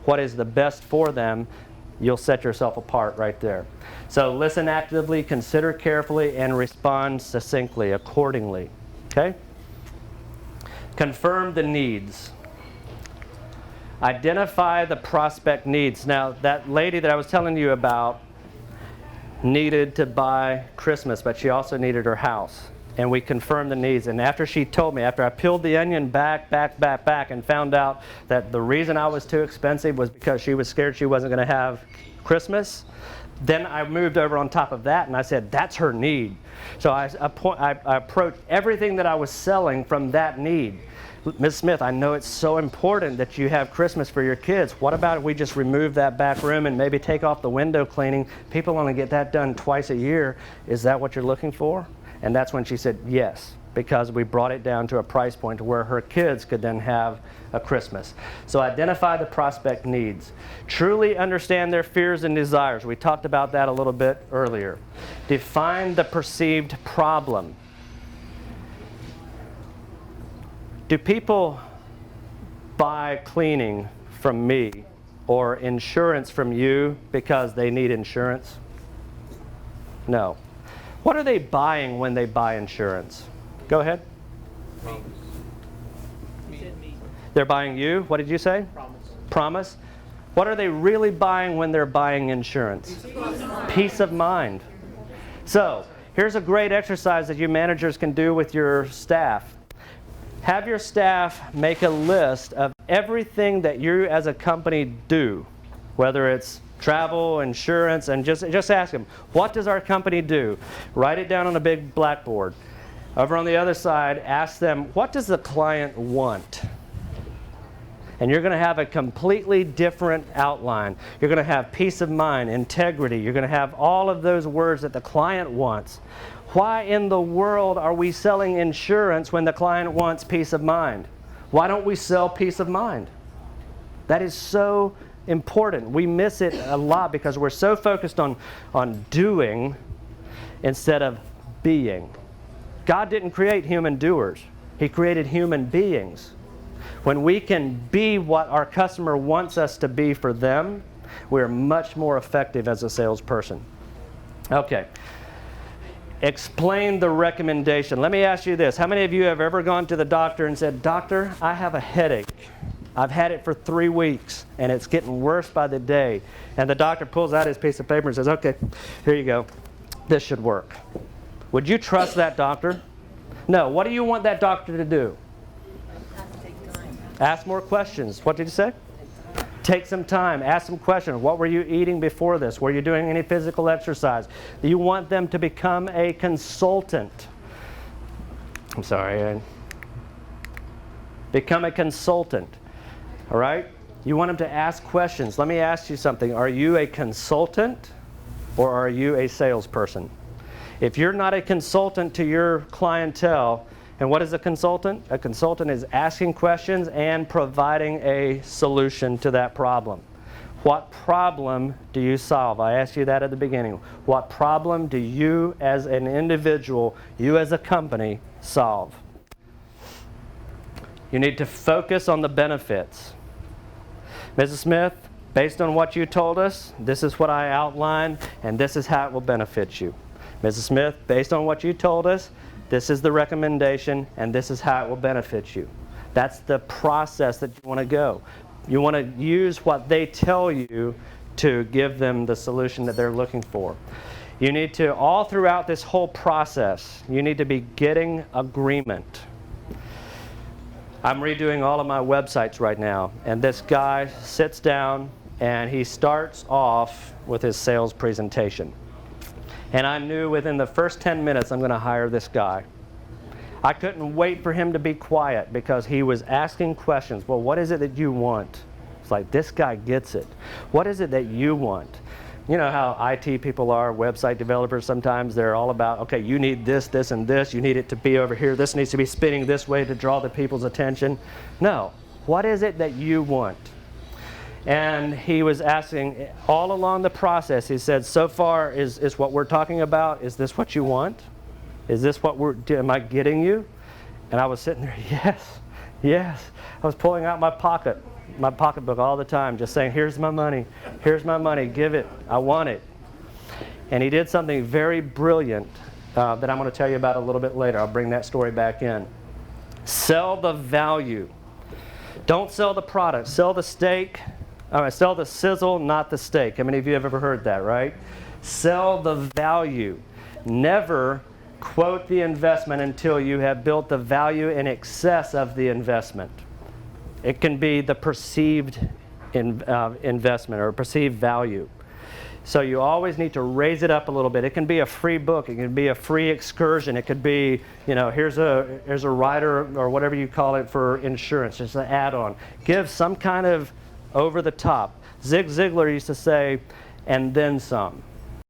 what is the best for them, you'll set yourself apart right there. So listen actively, consider carefully, and respond succinctly, accordingly. Okay? Confirm the needs. Identify the prospect needs. Now, that lady that I was telling you about needed to buy Christmas, but she also needed her house. And we confirmed the needs. And after she told me, after I peeled the onion back, and found out that the reason I was too expensive was because she was scared she wasn't going to have Christmas, then I moved over on top of that and I said, that's her need. So I approached everything that I was selling from that need. Ms. Smith, I know it's so important that you have Christmas for your kids. What about if we just remove that back room and maybe take off the window cleaning? People only get that done twice a year. Is that what you're looking for? And that's when she said yes, because we brought it down to a price point to where her kids could then have a Christmas. So identify the prospect needs. Truly understand their fears and desires. We talked about that a little bit earlier. Define the perceived problem. Do people buy cleaning from me or insurance from you because they need insurance? No. What are they buying when they buy insurance? Go ahead. Promise. They're buying you? What did you say? Promise. Promise. What are they really buying when they're buying insurance? Peace of mind. So, here's a great exercise that you managers can do with your staff. Have your staff make a list of everything that you as a company do, whether it's travel, insurance, and just ask them, what does our company do? Write it down on a big blackboard. Over on the other side, ask them, what does the client want? And you're going to have a completely different outline. You're going to have peace of mind, integrity. You're going to have all of those words that the client wants. Why in the world are we selling insurance when the client wants peace of mind? Why don't we sell peace of mind? That is so important. We miss it a lot because we're so focused on doing instead of being. God didn't create human doers. He created human beings. When we can be what our customer wants us to be for them, we're much more effective as a salesperson. Okay. Explain the recommendation. Let me ask you this. How many of you have ever gone to the doctor and said, Doctor, I have a headache. I've had it for 3 weeks, and it's getting worse by the day. And the doctor pulls out his piece of paper and says, okay, here you go. This should work. Would you trust that doctor? No. What do you want that doctor to do? Ask more questions. What did you say? Take some time. Ask some questions. What were you eating before this? Were you doing any physical exercise? You want them to become a consultant. I'm sorry. Become a consultant. All right? You want them to ask questions. Let me ask you something. Are you a consultant or are you a salesperson? If you're not a consultant to your clientele, and what is a consultant? A consultant is asking questions and providing a solution to that problem. What problem do you solve? I asked you that at the beginning. What problem do you as an individual, you as a company, solve? You need to focus on the benefits. Mrs. Smith, based on what you told us, this is what I outlined, and this is how it will benefit you. Mrs. Smith, based on what you told us, this is the recommendation, and this is how it will benefit you. That's the process that you want to go. You want to use what they tell you to give them the solution that they're looking for. You need to, all throughout this whole process, you need to be getting agreement. I'm redoing all of my websites right now, and this guy sits down and he starts off with his sales presentation. And I knew within the first 10 minutes I'm going to hire this guy. I couldn't wait for him to be quiet because he was asking questions. Well, what is it that you want? It's like, this guy gets it. What is it that you want? You know how IT people are, website developers sometimes, they're all about, okay, you need this, this, and this. You need it to be over here. This needs to be spinning this way to draw the people's attention. No. What is it that you want? And he was asking all along the process, he said, so far is what we're talking about, is this what you want? Is this what am I getting you? And I was sitting there, yes, yes. I was pulling out my pocket my pocketbook all the time, just saying, here's my money, give it, I want it. And he did something very brilliant that I'm going to tell you about a little bit later. I'll bring that story back in. Sell the value. Don't sell the product. Sell the steak. Sell the sizzle, not the steak. How many of you have ever heard that, right? Sell the value. Never quote the investment until you have built the value in excess of the investment. It can be the perceived investment or perceived value. So you always need to raise it up a little bit. It can be a free book. It can be a free excursion. It could be, here's a rider or whatever you call it for insurance, just an add-on. Give some kind of over the top. Zig Ziglar used to say, and then some.